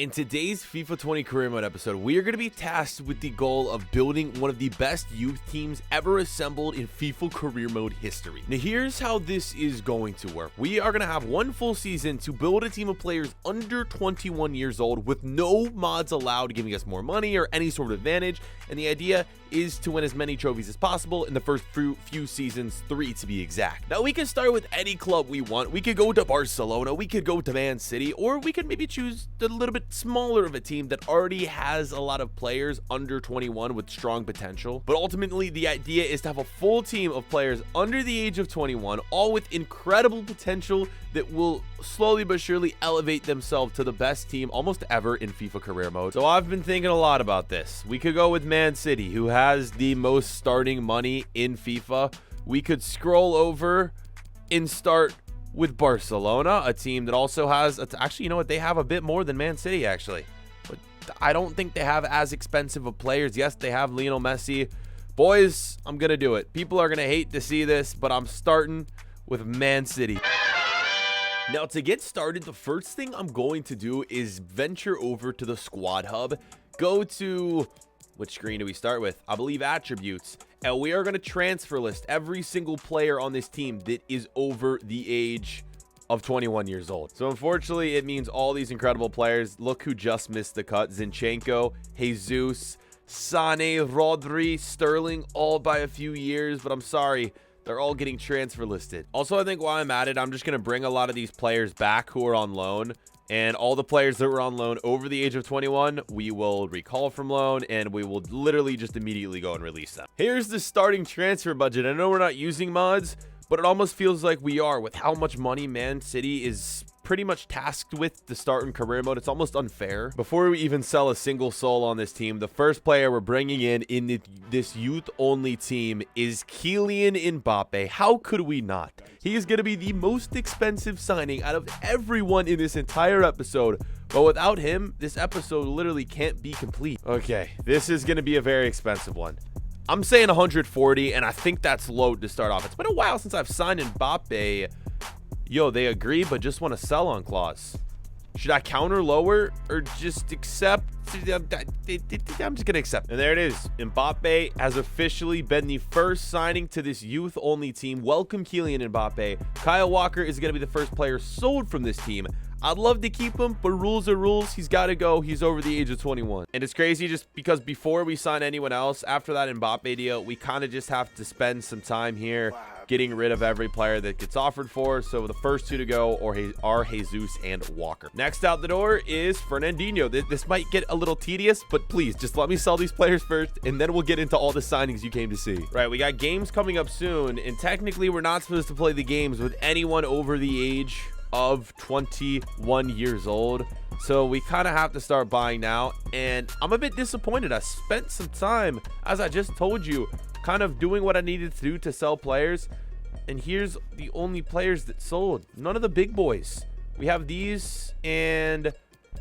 In today's FIFA 20 Career Mode episode, we are going to be tasked with the goal of building one of the best youth teams ever assembled in FIFA Career Mode history. Now, here's how this is going to work. We are going to have one full season to build a team of players under 21 years old with no mods allowed, giving us more money or any sort of advantage. And the idea is to win as many trophies as possible in the first few seasons, 3 to be exact. Now, we can start with any club we want. We could go to Barcelona, we could go to Man City, or we could maybe choose a little bit smaller of a team that already has a lot of players under 21 with strong potential. But ultimately, the idea is to have a full team of players under the age of 21, all with incredible potential that will slowly but surely elevate themselves to the best team almost ever in FIFA Career Mode. So I've been thinking a lot about this. We could go with Man City, who has the most starting money in FIFA. We could scroll over and start with Barcelona, a team that also has, actually, you know what, they have a bit more than Man City, actually. But I don't think they have as expensive of players. Yes, they have Lionel Messi. Boys, I'm going to do it. People are going to hate to see this, but I'm starting with Man City. Now, to get started, the first thing I'm going to do is venture over to the squad hub, go to, which screen do we start with? I believe attributes. And we are going to transfer list every single player on this team that is over the age of 21 years old. So unfortunately, it means all these incredible players. Look who just missed the cut. Zinchenko, Jesus, Sane, Rodri, Sterling, all by a few years. But I'm sorry, they're all getting transfer listed. Also, I think while I'm at it, I'm just going to bring a lot of these players back who are on loan. And all the players that were on loan over the age of 21, we will recall from loan, and we will literally just immediately go and release them. Here's the starting transfer budget. I know we're not using mods, but it almost feels like we are with how much money Man City is pretty much tasked with to start in career mode. It's almost unfair. Before we even sell a single soul on this team, the first player we're bringing in this youth-only team is Kylian Mbappe. How could we not? He is going to be the most expensive signing out of everyone in this entire episode. But without him, this episode literally can't be complete. Okay, this is going to be a very expensive one. I'm saying 140, and I think that's low to start off. It's been a while since I've signed Mbappe. Yo, they agree, but just want a sell-on clause. Should I counter lower or just accept? I'm just going to accept. And there it is. Mbappe has officially been the first signing to this youth-only team. Welcome, Kylian Mbappe. Kyle Walker is going to be the first player sold from this team. I'd love to keep him, but rules are rules. He's got to go. He's over the age of 21. And it's crazy just because before we sign anyone else, after that Mbappe deal, we kind of just have to spend some time here getting rid of every player that gets offered for. So the first two to go are Jesus and Walker. Next out the door is Fernandinho. This might get a little tedious, but please just let me sell these players first, and then we'll get into all the signings you came to see. Right, we got games coming up soon, and technically we're not supposed to play the games with anyone over the age of 21 years old, so we kind of have to start buying now. And I'm a bit disappointed. I spent some time, as I just told you, kind of doing what I needed to do to sell players, and here's the only players that sold. None of the big boys. We have these, and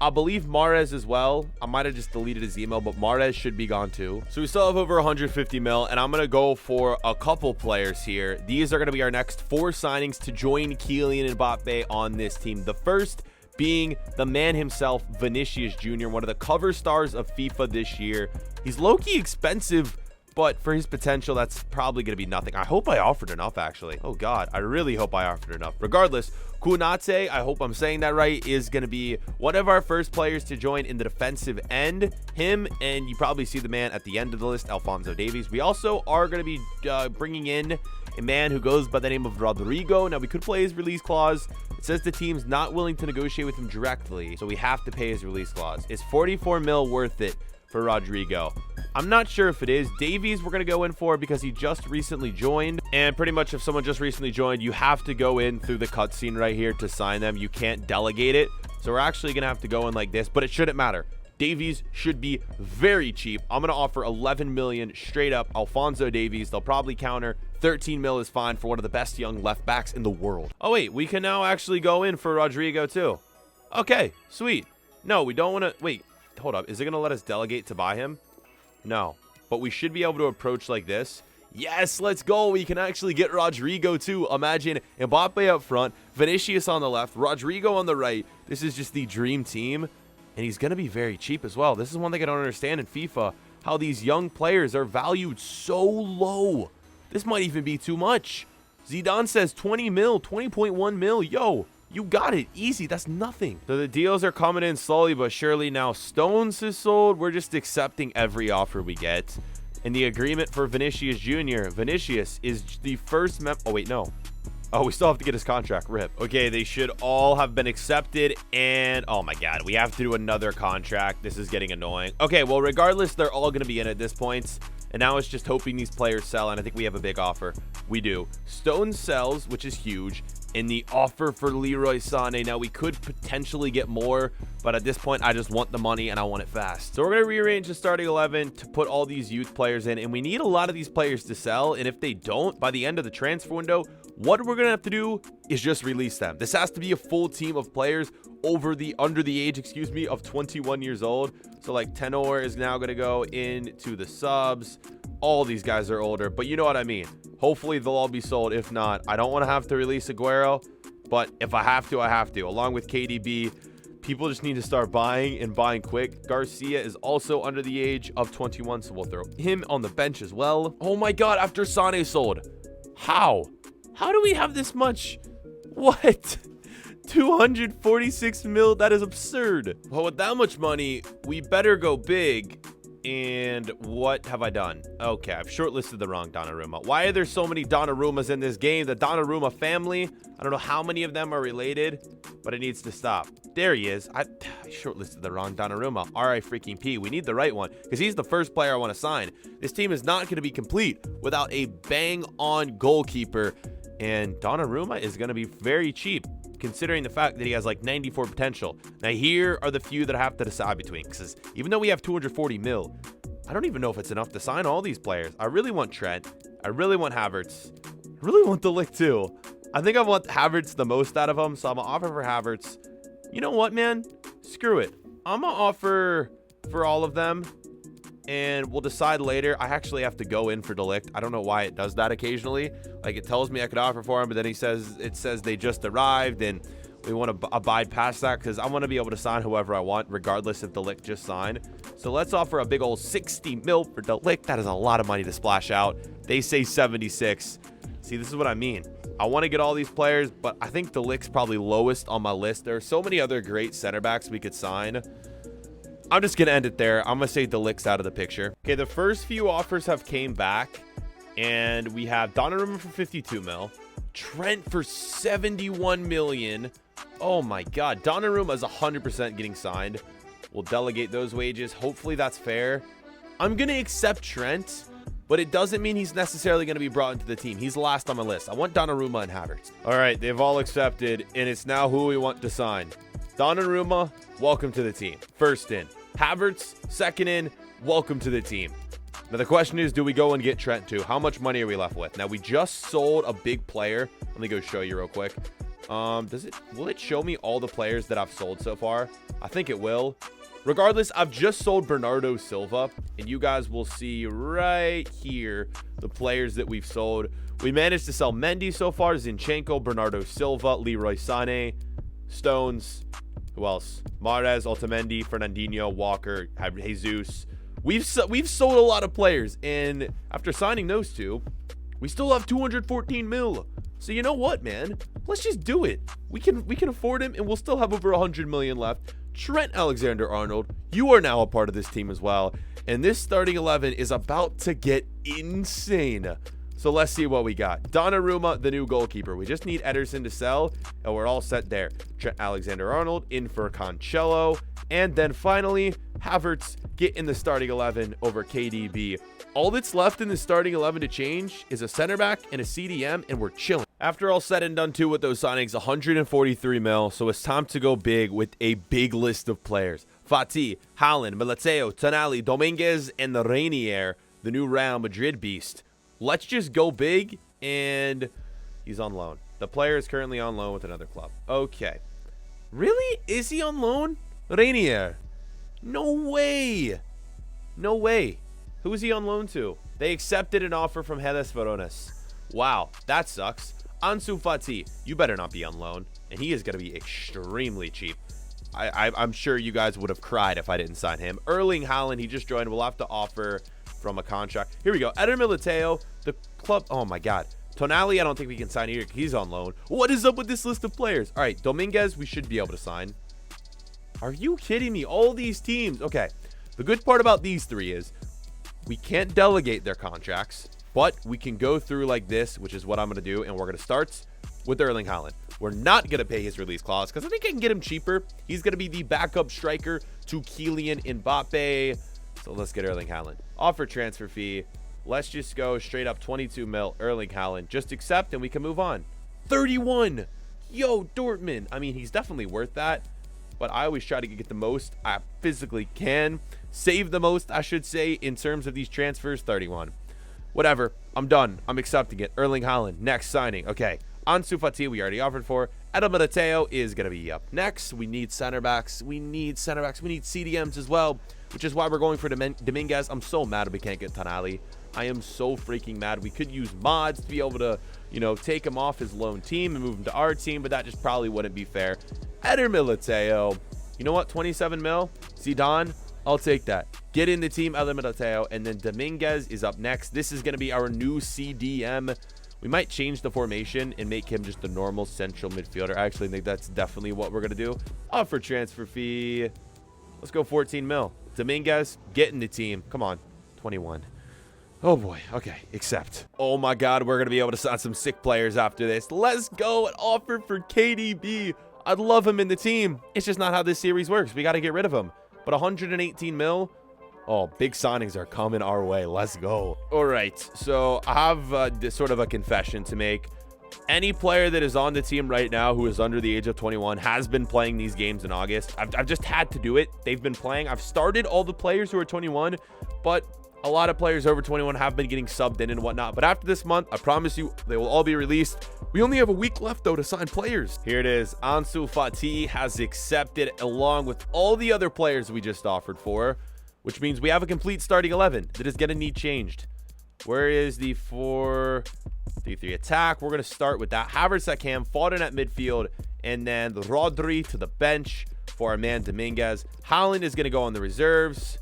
I believe Mahrez as well. I might have just deleted his email, but Mahrez should be gone too. So we still have over 150 mil, and I'm going to go for a couple players here. These are going to be our next 4 signings to join Kylian Mbappe on this team. The first being the man himself, Vinicius Jr., one of the cover stars of FIFA this year. He's low-key expensive, but for his potential, that's probably going to be nothing. I hope I offered enough, actually. Oh, God. I really hope I offered enough. Regardless, Kunate, I hope I'm saying that right, is going to be one of our first players to join in the defensive end. Him, and you probably see the man at the end of the list, Alphonso Davies. We also are going to be bringing in a man who goes by the name of Rodrigo. Now, we could play his release clause. It says the team's not willing to negotiate with him directly, so we have to pay his release clause. Is 44 mil worth it for Rodrigo? I'm not sure if it is. Davies we're going to go in for because he just recently joined, and pretty much if someone just recently joined, you have to go in through the cutscene right here to sign them. You can't delegate it, so we're actually going to have to go in like this, but it shouldn't matter. Davies should be very cheap. I'm going to offer 11 million straight up. Alphonso Davies, they'll probably counter. 13 mil is fine for one of the best young left backs in the world. Oh wait, we can now actually go in for Rodrigo too. Okay, sweet. No, we don't want to wait. Hold up. Is it going to let us delegate to buy him? No, but we should be able to approach like this. Yes, let's go. We can actually get Rodrigo too. Imagine Mbappe up front, Vinicius on the left, Rodrigo on the right. This is just the dream team. and he's going to be very cheap as well. This is one thing I don't understand in FIFA, how these young players are valued so low. This might even be too much. Zidane says 20 mil, 20.1 mil. Yo, you got it. Easy. That's nothing. So the deals are coming in slowly but surely. Now Stones is sold. We're just accepting every offer we get. And the agreement for Vinicius Jr. Vinicius is the first oh, wait, no. Oh, we still have to get his contract. Rip. Okay, they should all have been accepted. And, oh my God, we have to do another contract. This is getting annoying. Okay, well, regardless, they're all going to be in at this point. And now it's just hoping these players sell. And I think we have a big offer. We do. Stone sells, which is huge. In the offer for Leroy Sané. Now, we could potentially get more. But at this point, I just want the money and I want it fast. So we're going to rearrange the starting 11 to put all these youth players in. And we need a lot of these players to sell. And if they don't, by the end of the transfer window, what we're going to have to do is just release them. This has to be a full team of players under the age, of 21 years old. So like Tenor is now going to go into the subs. All these guys are older, but you know what I mean. Hopefully they'll all be sold. If not, I don't want to have to release Aguero, but if I have to, I have to. Along with KDB, people just need to start buying and buying quick. Garcia is also under the age of 21, so we'll throw him on the bench as well. Oh my God, after Sané sold. How do we have this much? What? 246 mil? That is absurd. Well, with that much money, we better go big. And what have I done? Okay, I've shortlisted the wrong Donnarumma. Why are there so many Donnarummas in this game? The Donnarumma family, I don't know how many of them are related, but it needs to stop. There he is. I shortlisted the wrong Donnarumma. R.I.P. We need the right one because he's the first player I want to sign. This team is not going to be complete without a bang-on goalkeeper. And Donnarumma is going to be very cheap, considering the fact that he has like 94 potential. Now, here are the few that I have to decide between, because even though we have 240 mil, I don't even know if it's enough to sign all these players. I really want Trent. I really want Havertz. I really want De Ligt too. I think I want Havertz the most out of them, so I'm going to offer for Havertz. You know what, man? Screw it. I'm going to offer for all of them, and we'll decide later. I actually have to go in for De Ligt. I don't know why it does that occasionally. Like, it tells me I could offer for him, but then it says they just arrived, and we want to abide past that because I want to be able to sign whoever I want, regardless if De Ligt just signed. So let's offer a big old 60 mil for De Ligt. That is a lot of money to splash out. They say 76. See, this is what I mean. I want to get all these players, but I think De Ligt's probably lowest on my list. There are so many other great center backs we could sign. I'm just going to end it there. I'm going to say De Ligt's out of the picture. Okay, the first few offers have came back, and we have Donnarumma for 52 mil, Trent for 71 million. Oh my God, Donnarumma is 100% getting signed. We'll delegate those wages. Hopefully that's fair. I'm going to accept Trent, but it doesn't mean he's necessarily going to be brought into the team. He's last on my list. I want Donnarumma and Havertz. All right, they've all accepted, and it's now who we want to sign. Donnarumma, welcome to the team. First in. Havertz, second in, welcome to the team. Now the question is, do we go and get Trent too? How much money are we left with? Now we just sold a big player. Let me go show you real quick. Will it show me all the players that I've sold so far? I think it will. Regardless, I've just sold Bernardo Silva, and you guys will see right here the players that we've sold. We managed to sell Mendy so far, Zinchenko, Bernardo Silva, Leroy Sané, Stones. Who else? Mahrez, Otamendi, Fernandinho, Walker, Jesus. We've sold a lot of players, and after signing those two, we still have 214 mil. So you know what, man? Let's just do it. We can afford him, and we'll still have over 100 million left. Trent Alexander-Arnold, you are now a part of this team as well, and this starting 11 is about to get insane. So let's see what we got. Donnarumma, the new goalkeeper. We just need Ederson to sell, and we're all set there. Trent Alexander-Arnold in for Cancelo. And then finally, Havertz get in the starting 11 over KDB. All that's left in the starting 11 to change is a center back and a CDM, and we're chilling. After all said and done too with those signings, 143 mil. So it's time to go big with a big list of players. Fati, Haaland, Militao, Tonali, Dominguez, and the Rainier, the new Real Madrid beast. Let's just go big, and he's on loan. The player is currently on loan with another club. Okay. Really? Is he on loan? Rainier. No way. No way. Who is he on loan to? They accepted an offer from Hellas Veronas. Wow, that sucks. Ansu Fati, you better not be on loan. And he is going to be extremely cheap. I'm sure you guys would have cried if I didn't sign him. Erling Haaland, he just joined. We'll have to offer from a contract. Here we go. Eder Militao, the club. Oh my God. Tonali, I don't think we can sign here. He's on loan. What is up with this list of players? All right, Dominguez, we should be able to sign. Are you kidding me? All these teams. Okay. The good part about these three is we can't delegate their contracts, but we can go through like this, which is what I'm going to do. And we're going to start with Erling Haaland. We're not going to pay his release clause because I think I can get him cheaper. He's going to be the backup striker to Kylian Mbappe. So let's get Erling Haaland. Offer transfer fee. Let's just go straight up 22 mil. Erling Haaland. Just accept and we can move on. 31. Yo, Dortmund. I mean, he's definitely worth that. But I always try to get the most I physically can. Save the most, I should say, in terms of these transfers. 31. Whatever. I'm done. I'm accepting it. Erling Haaland. Next signing. Okay. Ansu Fati, we already offered for. Eder Militao is going to be up next. We need center backs. We need center backs. We need CDMs as well, which is why we're going for Dominguez. I'm so mad we can't get Tonali. I am so freaking mad. We could use mods to be able to, you know, take him off his lone team and move him to our team, but that just probably wouldn't be fair. Eder Militao. You know what? 27 mil. Zidane. I'll take that. Get in the team, Eder Militao, and then Dominguez is up next. This is going to be our new CDM. We might change the formation and make him just a normal central midfielder. I actually think that's definitely what we're going to do. Offer transfer fee. Let's go 14 mil. Dominguez, get in the team. Come on. 21. Oh boy. Okay. Accept. Oh my God. We're going to be able to sign some sick players after this. Let's go. An offer for KDB. I'd love him in the team. It's just not how this series works. We got to get rid of him. But 118 mil. Oh, big signings are coming our way. Let's go. All right. So I have this sort of a confession to make. Any player that is on the team right now who is under the age of 21 has been playing these games in August. I've just had to do it. They've been playing. I've started all the players who are 21, but a lot of players over 21 have been getting subbed in and whatnot. But after this month, I promise you, they will all be released. We only have a week left, though, to sign players. Here it is. Ansu Fati has accepted along with all the other players we just offered for, which means we have a complete starting 11 that is going to need changed. Where is the 4-3-3 attack? We're going to start with that. Havertz at cam, Foden at midfield, and then the Rodri to the bench for our man Dominguez. Haaland is going to go on the reserves.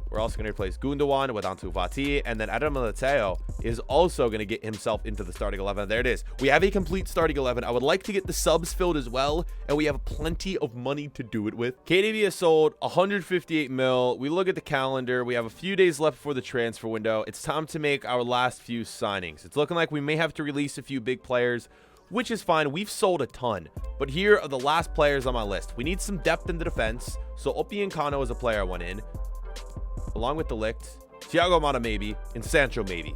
We're also going to replace Gundogan with Ansu Fati, and then Eder Militao is also going to get himself into the starting 11. There it is. We have a complete starting 11. I would like to get the subs filled as well, and we have plenty of money to do it with. KDB is sold 158 mil. We look at the calendar. We have a few days left before the transfer window. It's time to make our last few signings. It's looking like we may have to release a few big players, which is fine. We've sold a ton, but here are the last players on my list. We need some depth in the defense, so Upamecano is a player I want in, along with De Ligt, Thiago Motta maybe, and Sancho maybe.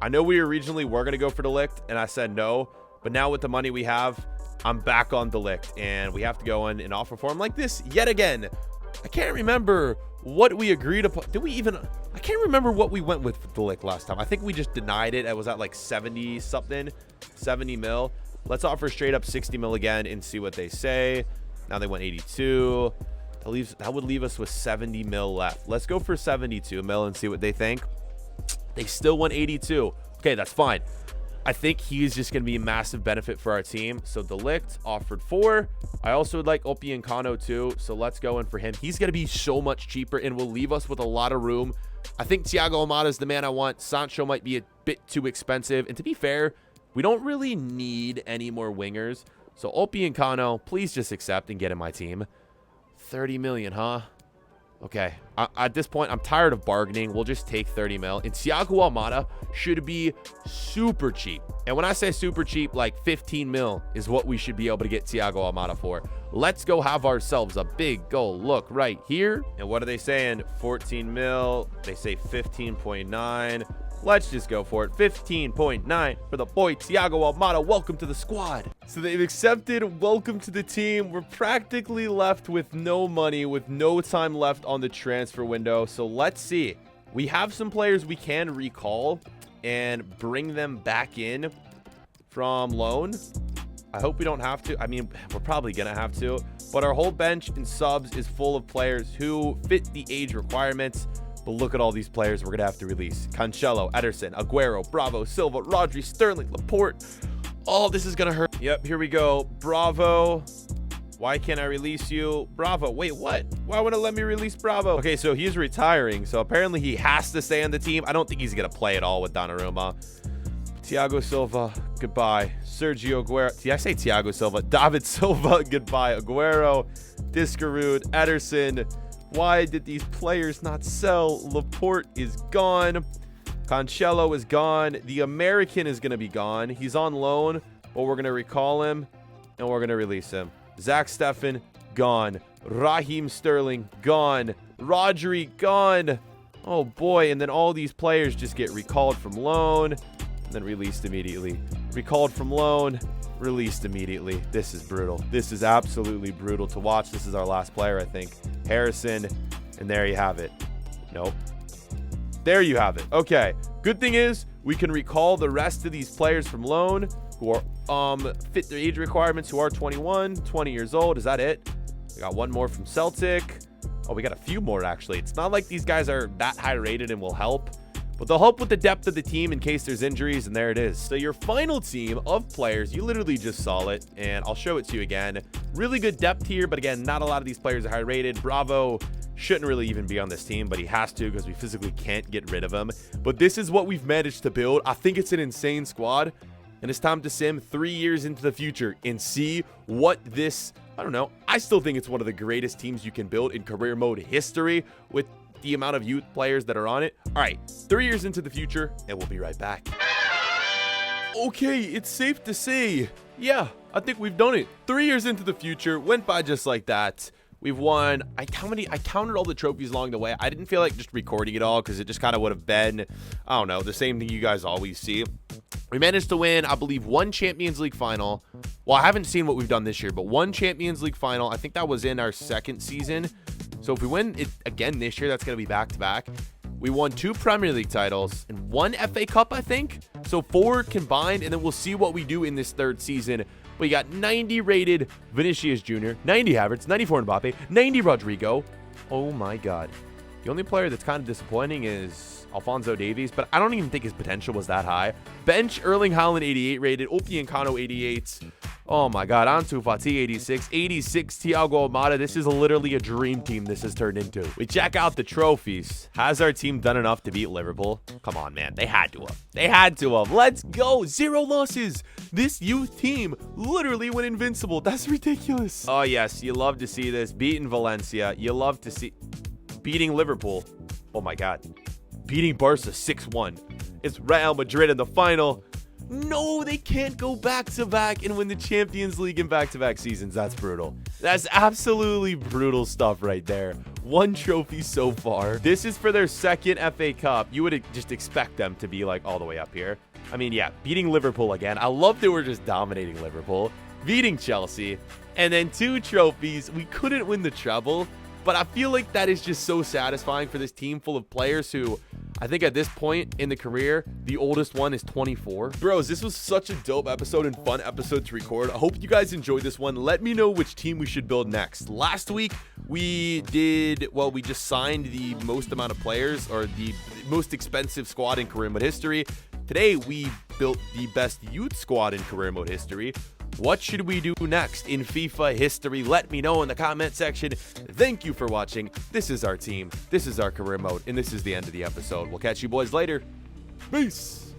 I know we originally were going to go for De Ligt, and I said no, but now with the money we have, I'm back on De Ligt, and we have to go in and offer for him like this yet again. I can't remember what we agreed upon. Did we even... I can't remember what we went with for De Ligt last time. I think we just denied it. It was at like 70 something, 70 mil. Let's offer straight up 60 mil again and see what they say. Now they went 82. That would leave us with 70 mil left. Let's go for 72 mil and see what they think. They still want 82. Okay, that's fine. I think he's just going to be a massive benefit for our team. So De Ligt offered 4. I also would like Upamecano too. So let's go in for him. He's going to be so much cheaper and will leave us with a lot of room. I think Thiago Motta is the man I want. Sancho might be a bit too expensive. And to be fair, we don't really need any more wingers. So Upamecano, please just accept and get in my team. 30 million, huh? Okay. At this point, I'm tired of bargaining. We'll just take 30 mil. And Thiago Almada should be super cheap. And when I say super cheap, like 15 mil is what we should be able to get Thiago Almada for. Let's go have ourselves a big goal. Look right here. And what are they saying? 14 mil. They say 15.9. Let's just go for it. 15.9 for the boy Thiago Almada. Welcome to the squad. So they've accepted. Welcome to the team. We're practically left with no money, with no time left on the transfer window. So let's see. We have some players we can recall and bring them back in from loan. I hope we don't have to. I mean, we're probably going to have to. But our whole bench and subs is full of players who fit the age requirements. But look at all these players we're going to have to release. Cancelo, Ederson, Aguero, Bravo, Silva, Rodri, Sterling, Laporte. Oh, this is going to hurt. Yep, here we go. Bravo. Why can't I release you? Bravo. Wait, what? Why wouldn't it let me release Bravo? Okay, so he's retiring. So apparently he has to stay on the team. I don't think he's going to play at all with Donnarumma. Thiago Silva, goodbye. Sergio Aguero. Did I say Thiago Silva? David Silva, goodbye. Aguero, Discarud, Ederson. Why did these players not sell? Laporte is gone. Cancelo is gone. The American is going to be gone. He's on loan, but we're going to recall him, and we're going to release him. Zach Steffen, gone. Raheem Sterling, gone. Rodri, gone. Oh, boy. And then all these players just get recalled from loan and then released immediately. Recalled from loan, released immediately. This is brutal. This is absolutely brutal to watch. This is our last player, I think. Harrison, and there you have it. Nope. There you have it. Okay. Good thing is we can recall the rest of these players from loan who are fit their age requirements, who are 21, 20 years old. Is that it? We got one more from Celtic. Oh, we got a few more, actually. It's not like these guys are that high rated and will help, but they'll help with the depth of the team in case there's injuries, and there it is. So your final team of players, you literally just saw it, and I'll show it to you again. Really good depth here, but again, not a lot of these players are high rated. Bravo shouldn't really even be on this team, but he has to because we physically can't get rid of him. But this is what we've managed to build. I think it's an insane squad, and it's time to sim 3 years into the future and see what this, I don't know, I still think it's one of the greatest teams you can build in career mode history with the amount of youth players that are on it. All right, 3 years into the future, and we'll be right back. Okay, it's safe to say, yeah, I think we've done it. 3 years into the future, went by just like that. We've won. I counted all the trophies along the way. I didn't feel like just recording it all because it just kind of would have been, I don't know, the same thing you guys always see. We managed to win, I believe, one Champions League final. Well, I haven't seen what we've done this year, but one Champions League final. I think that was in our second season. So if we win it again this year, that's going to be back-to-back. We won 2 Premier League titles and 1 FA Cup, I think. So 4 combined, and then we'll see what we do in this third season. But you got 90 rated Vinicius Jr., 90 Havertz, 94 Mbappe, 90 Rodrigo. Oh my God. The only player that's kind of disappointing is Alphonso Davies, but I don't even think his potential was that high. Bench, Erling Haaland 88 rated, Upamecano 88. Oh my God, Ansu Fati 86, 86 Thiago Almada. This is literally a dream team this has turned into. We check out the trophies. Has our team done enough to beat Liverpool? Come on, man. They had to have. They had to have. Let's go. 0 losses. This youth team literally went invincible. That's ridiculous. Oh yes, you love to see this. Beating Valencia. You love to see beating Liverpool. Oh my God. Beating Barca 6-1. It's Real Madrid in the final. No, they can't go back-to-back and win the Champions League in back-to-back seasons. That's brutal. That's absolutely brutal stuff right there. 1 trophy so far. This is for their second FA Cup. You would just expect them to be like all the way up here. I mean, yeah, beating Liverpool again. I love that we're just dominating Liverpool. Beating Chelsea. And then 2 trophies. We couldn't win the treble, but I feel like that is just so satisfying for this team full of players who, I think at this point in the career, the oldest one is 24. Bros, this was such a dope episode and fun episode to record. I hope you guys enjoyed this one. Let me know which team we should build next. Last week, we just signed the most amount of players, or the most expensive squad in career mode history. Today, we built the best youth squad in career mode history. What should we do next in FIFA history? Let me know in the comment section. Thank you for watching. This is our team. This is our career mode. And this is the end of the episode. We'll catch you boys later. Peace.